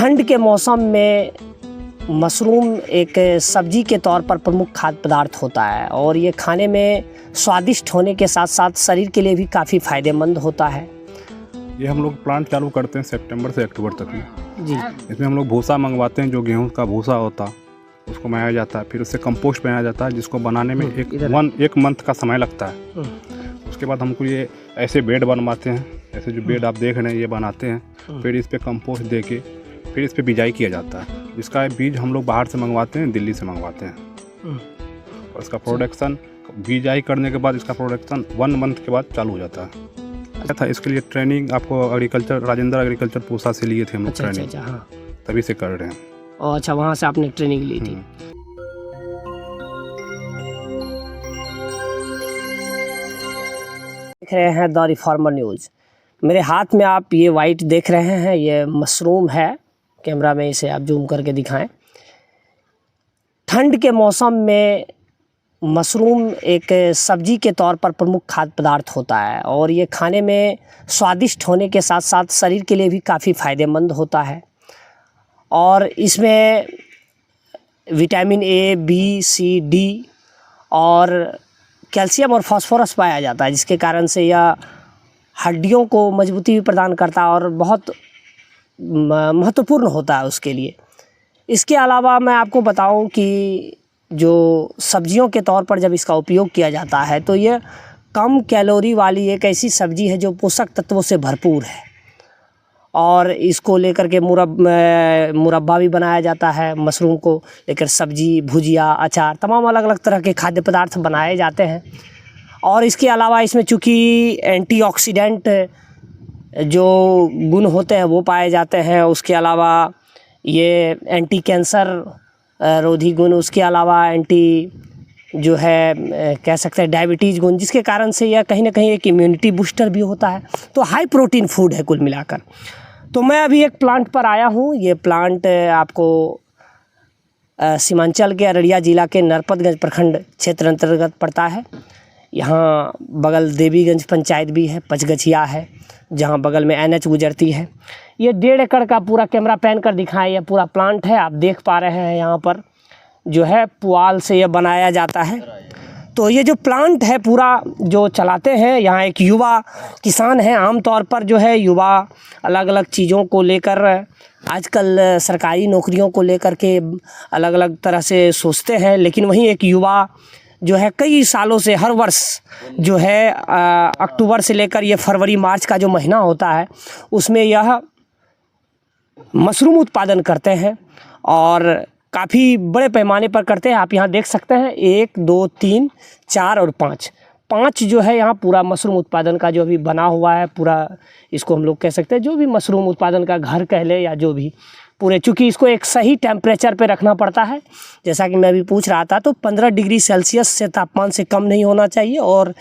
ठंड के मौसम में मशरूम एक सब्जी के तौर पर प्रमुख खाद्य पदार्थ होता है और ये खाने में स्वादिष्ट होने के साथ साथ शरीर के लिए भी काफ़ी फ़ायदेमंद होता है। ये हम लोग प्लांट चालू करते हैं सितंबर से अक्टूबर तक में। जी, इसमें हम लोग भूसा मंगवाते हैं, जो गेहूं का भूसा होता उसको बनाया जाता है, फिर उससे कंपोस्ट बनाया जाता है, जिसको बनाने में एक मंथ का समय लगता है। उसके बाद हमको ये ऐसे बेड बनवाते हैं, ऐसे जो बेड आप देख रहे हैं ये बनाते हैं, फिर इस पर कंपोस्ट दे के फिर इस पर बिजाई किया जाता है, जिसका बीज हम लोग बाहर से मंगवाते हैं, दिल्ली से मंगवाते हैं। और इसका प्रोडक्शन बिजाई करने के बाद इसका प्रोडक्शन 1 मंथ के बाद चालू हो जाता है। अच्छा था, इसके लिए ट्रेनिंग आपको राजेंद्र एग्रीकल्चर पूसा से लिए थे हम लोग ट्रेनिंग। हाँ। तभी से कर रहे हैं। और अच्छा, वहाँ से आपने ट्रेनिंग ली थी। देख रहे हैं द रिफॉर्मर न्यूज़। मेरे हाथ में आप ये वाइट देख रहे हैं, ये मशरूम है। कैमरा में इसे आप जूम करके दिखाएं। ठंड के मौसम में मशरूम एक सब्जी के तौर पर प्रमुख खाद्य पदार्थ होता है और ये खाने में स्वादिष्ट होने के साथ साथ शरीर के लिए भी काफ़ी फ़ायदेमंद होता है। और इसमें vitamin A, B, C, D और कैल्शियम और फास्फोरस पाया जाता है, जिसके कारण से यह हड्डियों को मजबूती भी प्रदान करता है और बहुत महत्वपूर्ण होता है उसके लिए। इसके अलावा मैं आपको बताऊं कि जो सब्जियों के तौर पर जब इसका उपयोग किया जाता है तो ये कम कैलोरी वाली एक ऐसी सब्जी है जो पोषक तत्वों से भरपूर है। और इसको लेकर के मुरब्बा भी बनाया जाता है। मशरूम को लेकर सब्जी, भुजिया, अचार, तमाम अलग अलग तरह के खाद्य पदार्थ बनाए जाते हैं। और इसके अलावा इसमें चूँकि एंटीऑक्सीडेंट जो गुण होते हैं वो पाए जाते हैं, उसके अलावा ये एंटी कैंसर रोधी गुण, उसके अलावा एंटी जो है कह सकते हैं डायबिटीज़ गुण, जिसके कारण से यह कहीं ना कहीं एक इम्यूनिटी बूस्टर भी होता है। तो हाई प्रोटीन फूड है कुल मिलाकर। तो मैं अभी एक प्लांट पर आया हूँ। ये प्लांट आपको सीमांचल के अररिया ज़िला के नरपतगंज प्रखंड क्षेत्र अंतर्गत पड़ता है। यहाँ बगल देवीगंज पंचायत भी है, पचगछिया है, जहाँ बगल में NH गुजरती है। ये 1.5 एकड़ का पूरा कैमरा पैन कर दिखाएं, ये पूरा प्लांट है। आप देख पा रहे हैं यहाँ पर जो है पुआल से ये बनाया जाता है। तो ये जो प्लांट है पूरा जो चलाते हैं यहाँ एक युवा किसान है। आमतौर पर जो है युवा अलग अलग चीज़ों को लेकर आजकल सरकारी नौकरियों को लेकर के अलग अलग तरह से सोचते हैं, लेकिन वहीं एक युवा जो है कई सालों से हर वर्ष जो है अक्टूबर से लेकर ये फरवरी मार्च का जो महीना होता है उसमें यह मशरूम उत्पादन करते हैं और काफ़ी बड़े पैमाने पर करते हैं। आप यहाँ देख सकते हैं 1, 2, 3, 4 और 5 जो है यहाँ पूरा मशरूम उत्पादन का जो अभी बना हुआ है पूरा, इसको हम लोग कह सकते हैं जो भी मशरूम उत्पादन का घर कह ले या जो भी पूरे, चूँकि इसको एक सही टेम्परेचर पे रखना पड़ता है। जैसा कि मैं अभी पूछ रहा था, तो 15 डिग्री सेल्सियस से तापमान से कम नहीं होना चाहिए और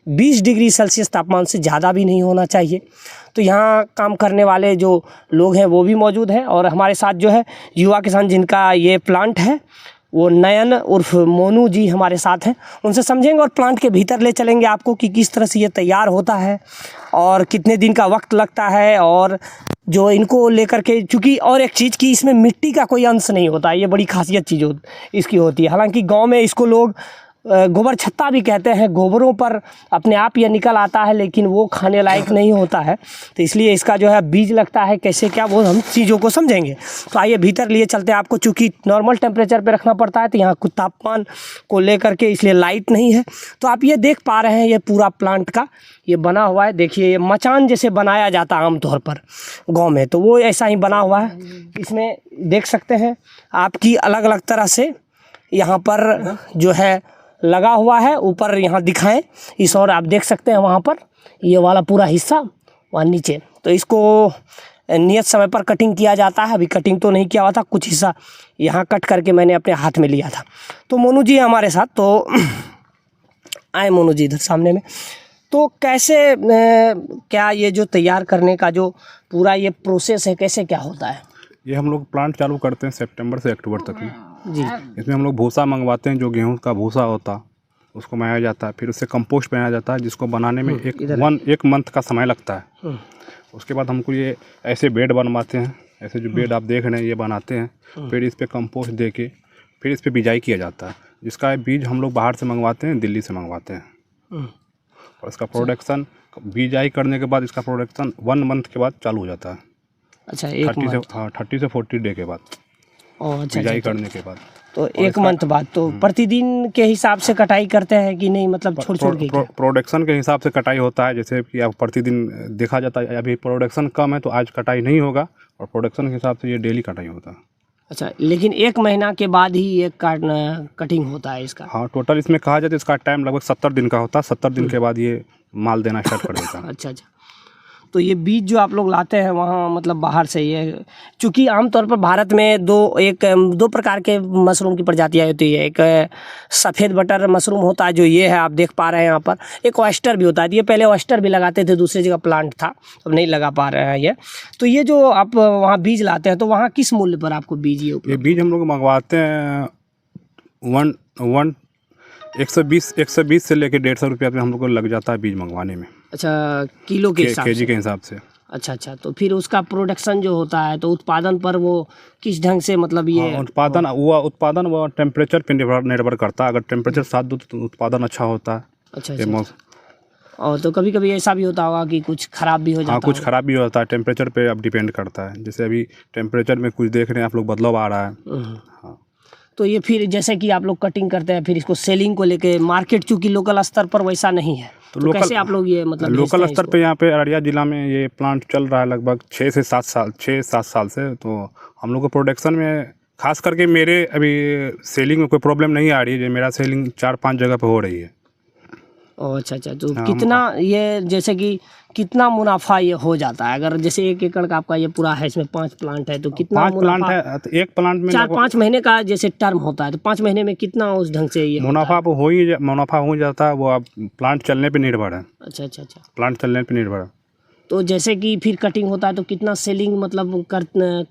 20 डिग्री सेल्सियस तापमान से ज़्यादा भी नहीं होना चाहिए। तो यहाँ काम करने वाले जो लोग हैं वो भी मौजूद हैं और हमारे साथ जो है युवा किसान जिनका ये प्लांट है वो नयन उर्फ मोनू जी हमारे साथ हैं। उनसे समझेंगे और प्लांट के भीतर ले चलेंगे आपको कि किस तरह से ये तैयार होता है और कितने दिन का वक्त लगता है। और जो इनको लेकर के, चूँकि और एक चीज़ कि इसमें मिट्टी का कोई अंश नहीं होता, ये बड़ी खासियत चीज़ इसकी होती है। हालांकि गांव में इसको लोग गोबर छत्ता भी कहते हैं। गोबरों पर अपने आप ये निकल आता है, लेकिन वो खाने लायक नहीं होता है, तो इसलिए इसका जो है बीज लगता है कैसे क्या वो हम चीज़ों को समझेंगे। तो आइए भीतर लिए चलते हैं आपको। चूँकि नॉर्मल टेम्परेचर पे रखना पड़ता है तो यहाँ कुछ तापमान को लेकर के इसलिए लाइट नहीं है। तो आप ये देख पा रहे हैं ये पूरा प्लांट का ये बना हुआ है। देखिए ये मचान जैसे बनाया जाता है आमतौर पर गाँव में, तो वो ऐसा ही बना हुआ है। इसमें देख सकते हैं आपकी अलग अलग तरह से यहाँ पर जो है लगा हुआ है। ऊपर यहाँ दिखाएं इस, और आप देख सकते हैं वहाँ पर ये वाला पूरा हिस्सा वहाँ नीचे। तो इसको नियत समय पर कटिंग किया जाता है। अभी कटिंग तो नहीं किया हुआ था, कुछ हिस्सा यहाँ कट करके मैंने अपने हाथ में लिया था। तो मोनू जी हमारे साथ, तो आए मोनू जी इधर सामने में। तो कैसे क्या ये जो तैयार करने का जो पूरा ये प्रोसेस है कैसे क्या होता है? ये हम लोग प्लांट चालू करते हैं सितंबर से अक्टूबर तक में। जी, इसमें हम लोग भूसा मंगवाते हैं, जो गेहूं का भूसा होता उसको बनाया जाता है, फिर उससे कंपोस्ट बनाया जाता है, जिसको बनाने में एक मंथ का समय लगता है। उसके बाद हमको ये ऐसे बेड बनवाते हैं, ऐसे जो बेड आप देख रहे हैं ये बनाते हैं, फिर इस पे कंपोस्ट दे के फिर इस पे बिजाई किया जाता है, जिसका बीज हम लोग बाहर से मंगवाते हैं, दिल्ली से मंगवाते हैं। और इसका प्रोडक्शन बिजाई करने के बाद इसका प्रोडक्शन 1 मंथ के बाद चालू हो जाता है। अच्छा, 30 से 40 डे के बाद अच्छा, बिजाई करने के बाद। तो 1 मंथ बाद तो प्रतिदिन के हिसाब से कटाई करते हैं कि नहीं, मतलब छोड़ के? प्रोडक्शन के हिसाब से कटाई होता है, जैसे कि आप प्रतिदिन देखा जाता है, अभी प्रोडक्शन कम है तो आज कटाई नहीं होगा, और प्रोडक्शन के हिसाब से ये डेली कटाई होता है। अच्छा, लेकिन 1 महीना के बाद ही ये कटिंग होता है इसका? हाँ, टोटल इसमें कहा जाए तो इसका टाइम लगभग 70 दिन का होता है। 70 दिन के बाद ये माल देना स्टार्ट कर देता है। अच्छा, तो ये बीज जो आप लोग लाते हैं वहाँ मतलब बाहर से, ये चूँकि आमतौर पर भारत में दो प्रकार के मशरूम की प्रजातियाँ होती है। एक सफ़ेद बटर मशरूम होता है जो ये है, आप देख पा रहे हैं यहाँ पर। एक ऑयस्टर भी होता है, ये पहले ऑयस्टर भी लगाते थे, दूसरी जगह प्लांट था, अब नहीं लगा पा रहे हैं ये। तो ये जो आप वहाँ बीज लाते हैं तो वहाँ किस मूल्य पर आपको बीज ये बीज हम लोग मंगवाते हैं 120 से लेकर 150 रुपया पे हम लोग को लग जाता है बीज मंगवाने में। अच्छा, किलो के हिसाब से? केजी के हिसाब से। अच्छा, तो फिर उसका प्रोडक्शन जो होता है तो उत्पादन पर वो किस ढंग से, मतलब ये उत्पादन वो टेम्परेचर पे निर्भर करता है। अगर टेम्परेचर 7 दो तो उत्पादन अच्छा होता है। अच्छा। और तो कभी कभी ऐसा भी होता होगा कि कुछ ख़राब भी हो जाता है? कुछ ख़राब भी होता है, टेम्परेचर पे अब डिपेंड करता है। जैसे अभी टेम्परेचर में कुछ देख रहे हैं आप लोग, बदलाव आ रहा है। हाँ, तो ये फिर जैसे कि आप लोग कटिंग करते हैं, फिर इसको सेलिंग को लेके मार्केट चूँकि लोकल स्तर पर वैसा नहीं है, तो कैसे आप लोग ये मतलब लोकल स्तर पे यहाँ पे अररिया ज़िला में ये प्लांट चल रहा है लगभग 6 से 7 साल से। तो हम लोग को प्रोडक्शन में खास करके मेरे अभी सेलिंग में कोई प्रॉब्लम नहीं आ रही है। मेरा सेलिंग 4-5 जगह पे हो रही है। अच्छा, तो कितना ये, जैसे कि कितना मुनाफा ये हो जाता है? अगर जैसे 1 एकड़ का आपका ये पूरा है, इसमें 5 प्लांट है, तो कितना 5 प्लांट है तो एक प्लांट में 4-5 महीने का जैसे टर्म होता है, तो 5 महीने में कितना उस ढंग से ये मुनाफा हो जाता है। वो अब प्लांट चलने पे निर्भर है। अच्छा, प्लांट चलने पे निर्भर है। तो जैसे कि फिर कटिंग होता है तो कितना सेलिंग मतलब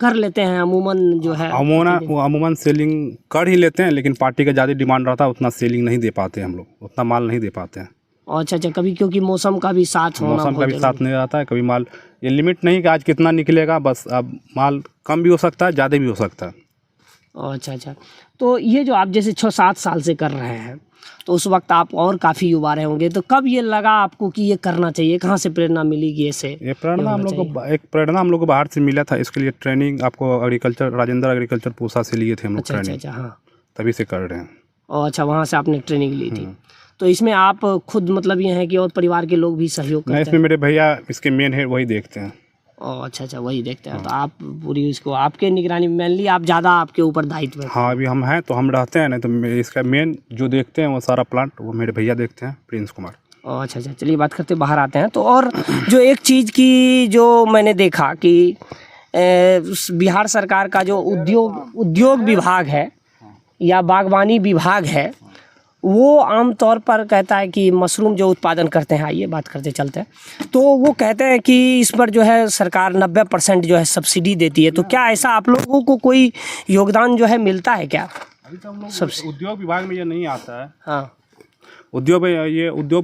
कर लेते हैं अमूमन जो है? अमूमन सेलिंग कर ही लेते हैं, लेकिन पार्टी का ज़्यादा डिमांड रहता है, उतना सेलिंग नहीं दे पाते हम लोग, उतना माल नहीं दे पाते हैं। अच्छा, कभी क्योंकि मौसम का भी साथ नहीं रहता है। कभी माल ये लिमिट नहीं कि आज कितना निकलेगा, बस अब माल कम भी हो सकता है, ज़्यादा भी हो सकता है। अच्छा, तो ये जो आप जैसे 6-7 साल से कर रहे हैं, तो उस वक्त आप और काफ़ी युवा रहे होंगे, तो कब ये लगा आपको कि ये करना चाहिए? कहाँ से प्रेरणा मिली कि ये प्रेरणा हम लोग को बाहर से मिला था। इसके लिए ट्रेनिंग आपको राजेंद्र एग्रीकल्चर पूसा से लिए थे हम लोग ट्रेनिंग। अच्छा, हाँ, तभी से कर रहे हैं। अच्छा, वहाँ से आपने ट्रेनिंग ली थी। तो इसमें आप खुद मतलब ये है कि और परिवार के लोग भी सहयोग करते हैं? इसमें मेरे भैया इसके मेन है, वही देखते हैं। अच्छा, वही देखते हैं। तो आप पूरी इसको आपके निगरानी में, मेनली आप ज़्यादा आपके ऊपर दायित्व है? हाँ, अभी हम हैं तो हम रहते हैं, नहीं तो इसका मेन जो देखते हैं वो सारा प्लांट वो मेरे भैया देखते हैं, प्रिंस कुमार। अच्छा, चलिए बात करते बाहर आते हैं। तो और जो एक चीज़ की जो मैंने देखा कि बिहार सरकार का जो उद्योग विभाग है या बागवानी विभाग है, वो आमतौर पर कहता है कि मशरूम जो उत्पादन करते हैं, आइए बात करते चलते हैं, तो वो कहते हैं कि इस पर जो है सरकार 90% जो है सब्सिडी देती है। तो क्या ऐसा आप लोगों को कोई योगदान जो है मिलता है क्या? अभी तो हम लोग उद्योग विभाग में ये नहीं आता है। हाँ, उद्योग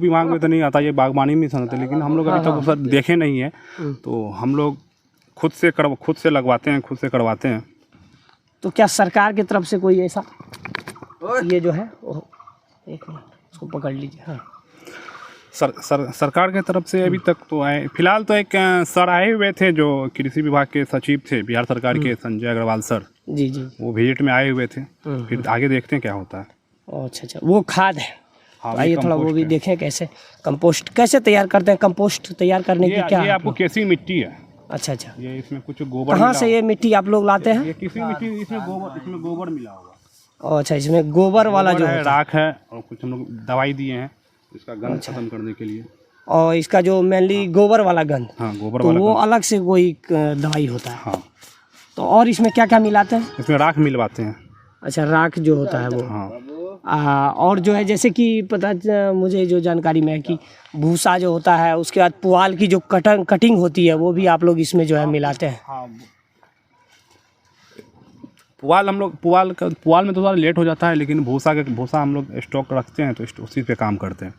विभाग में तो नहीं आता, ये बागवानी में संत है, लेकिन हम लोग अभी तक सर देखे नहीं है। तो हम लोग खुद से लगवाते हैं, खुद से करवाते हैं। तो क्या सरकार की तरफ से कोई ऐसा ये जो है, एक मिनट उसको पकड़ लीजिए। हाँ, सरकार की तरफ से अभी तक तो आए, फिलहाल तो एक सर आए हुए थे जो कृषि विभाग के सचिव थे बिहार सरकार के, संजय अग्रवाल सर। जी, वो विजिट में आए हुए थे। फिर आगे देखते हैं क्या होता है। अच्छा, वो खाद है। हाँ, आइए थोड़ा वो भी देखें कैसे कंपोस्ट कैसे तैयार करते हैं। कंपोस्ट तैयार करने की क्या? ये आपको कैसी मिट्टी है? अच्छा, ये इसमें कुछ गोबर। कहाँ से ये मिट्टी आप लोग लाते हैं? ये किसी मिट्टी, इसमें गोबर मिला होगा। अच्छा, इसमें गोबर वाला जो है राख है, और कुछ हम लोग दवाई दिए हैं इसका गंध खत्म करने के लिए। और इसका जो मेनली गोबर वाला गंध, हाँ, गोबर तो वाला वो अलग से कोई दवाई होता है? हाँ। तो और इसमें क्या क्या मिलाते हैं? इसमें राख मिलवाते हैं। अच्छा, राख जो होता है वो। हाँ। और जो है जैसे कि मुझे जो जानकारी में है कि भूसा जो होता है, उसके बाद पुआल की जो कटिंग होती है, वो भी आप लोग इसमें जो है मिलाते हैं? हाँ, पुआल में तो थोड़ा लेट हो जाता है, लेकिन भूसा हम लोग स्टॉक रखते हैं तो उसी पे काम करते हैं।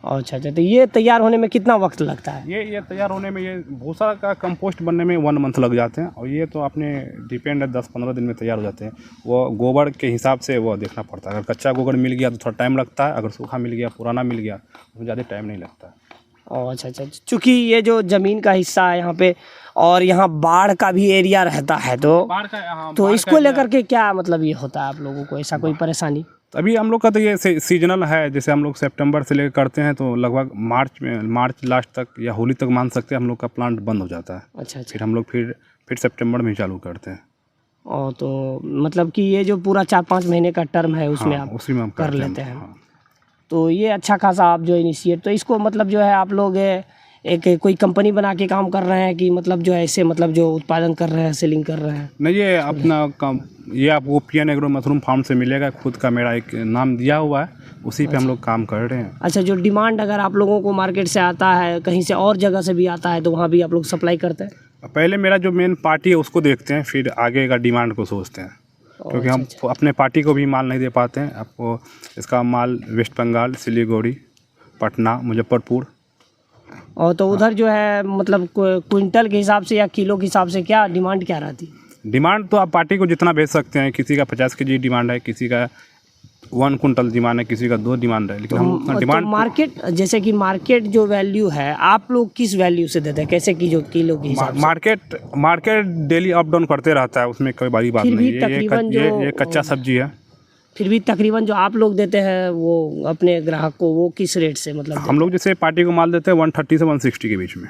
अच्छा अच्छा, तो ये तैयार होने में कितना वक्त लगता है? ये तैयार होने में, ये भूसा का कंपोस्ट बनने में 1 मंथ लग जाते हैं, और ये तो अपने डिपेंड है, 10-15 दिन में तैयार हो जाते हैं। वो गोबर के हिसाब से वो देखना पड़ता है, अगर कच्चा गोबर मिल गया तो थोड़ा टाइम लगता है, अगर सूखा मिल गया, पुराना मिल गया तो ज़्यादा टाइम नहीं लगता है। अच्छा अच्छा, चूँकि ये जो ज़मीन का हिस्सा है यहाँ पे, और यहाँ बाढ़ का भी एरिया रहता है, तो इसको लेकर के क्या मतलब ये होता है आप लोगों को, ऐसा कोई परेशानी? तो अभी हम लोग का तो ये सीजनल है, जैसे हम लोग सितंबर से लेकर करते हैं तो लगभग मार्च लास्ट तक या होली तक मान सकते हैं हम लोग का प्लांट बंद हो जाता है। अच्छा अच्छा, फिर हम लोग फिर सितंबर में ही चालू करते हैं। और तो मतलब कि ये जो पूरा 4-5 महीने का टर्म है उसमें आप उसी में हम कर लेते हैं। हाँ। तो ये अच्छा खासा आप जो इनिशिएट, तो इसको मतलब जो है आप लोग एक कोई कंपनी बना के काम कर रहे हैं कि मतलब जो ऐसे मतलब जो उत्पादन कर रहे हैं, सेलिंग कर रहे हैं? नहीं, ये अपना काम, ये आपको PN एग्रो मशरूम फार्म से मिलेगा, खुद का मेरा एक नाम दिया हुआ है, उसी पे हम लोग काम कर रहे हैं। अच्छा, जो डिमांड अगर आप लोगों को मार्केट से आता है, कहीं से और जगह से भी आता है, तो वहाँ भी आप लोग सप्लाई करते हैं? पहले मेरा जो मेन पार्टी है उसको देखते हैं, फिर आगे का डिमांड को सोचते हैं, क्योंकि हम अपने पार्टी को भी माल नहीं दे पाते हैं। आपको इसका माल वेस्ट बंगाल, सिलीगुड़ी, पटना, मुजफ्फरपुर। और तो उधर जो है मतलब क्विंटल के हिसाब से या किलो के हिसाब से क्या डिमांड क्या रहती है? डिमांड तो आप पार्टी को जितना भेज सकते हैं, किसी का 50 kg डिमांड है, किसी का 1 कुंटल डिमांड है, किसी का 2 डिमांड है, लेकिन हम डिमांड मार्केट, जैसे कि मार्केट जो वैल्यू है आप लोग किस वैल्यू से देते हैं, कैसे की जो किलो के हिसाब से? मार्केट डेली अप डाउन करते रहता है, उसमें कोई बड़ी बात नहीं है। ये कच्चा सब्जी है। फिर भी तकरीबन जो आप लोग देते हैं वो अपने ग्राहक को, वो किस रेट से मतलब? हम लोग जैसे पार्टी को माल देते हैं 130 से 160 के बीच में।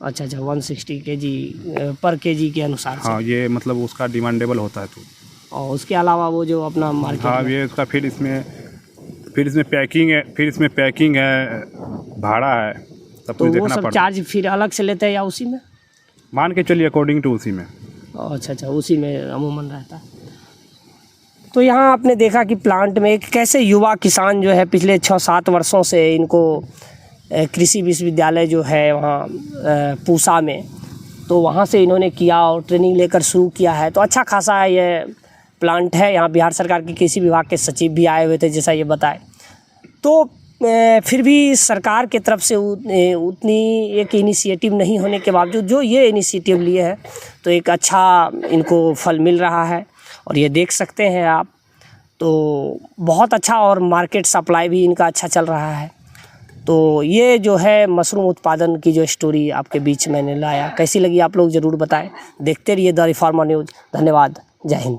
अच्छा अच्छा, 160 kg पर kg के अनुसार से? हाँ, ये मतलब उसका डिमांडेबल होता है। तो और उसके अलावा वो जो अपना मार्केट, हाँ, ये उसका फिर इसमें पैकिंग है, भाड़ा है, सब कुछ देखना पड़ता है। चार्ज फिर अलग से लेते हैं या उसी में मान के चलिए अकॉर्डिंग टू उसी में? अच्छा अच्छा, उसी में अमूमन रहता है। तो यहाँ आपने देखा कि प्लांट में एक कैसे युवा किसान जो है पिछले 6-7 वर्षों से इनको कृषि विश्वविद्यालय जो है वहाँ पूसा में, तो वहाँ से इन्होंने किया और ट्रेनिंग लेकर शुरू किया है। तो अच्छा खासा ये प्लांट है। यहाँ बिहार सरकार के कृषि विभाग के सचिव भी आए हुए थे, जैसा ये बताए। तो फिर भी सरकार की तरफ से उतनी एक इनिशिएटिव नहीं होने के बावजूद जो ये इनिशिएटिव लिए हैं, तो एक अच्छा इनको फल मिल रहा है। और ये देख सकते हैं आप, तो बहुत अच्छा, और मार्केट सप्लाई भी इनका अच्छा चल रहा है। तो ये जो है मशरूम उत्पादन की जो स्टोरी आपके बीच मैंने लाया, कैसी लगी आप लोग ज़रूर बताएं। देखते रहिए द रिफॉर्मर न्यूज़। धन्यवाद, जय हिंद।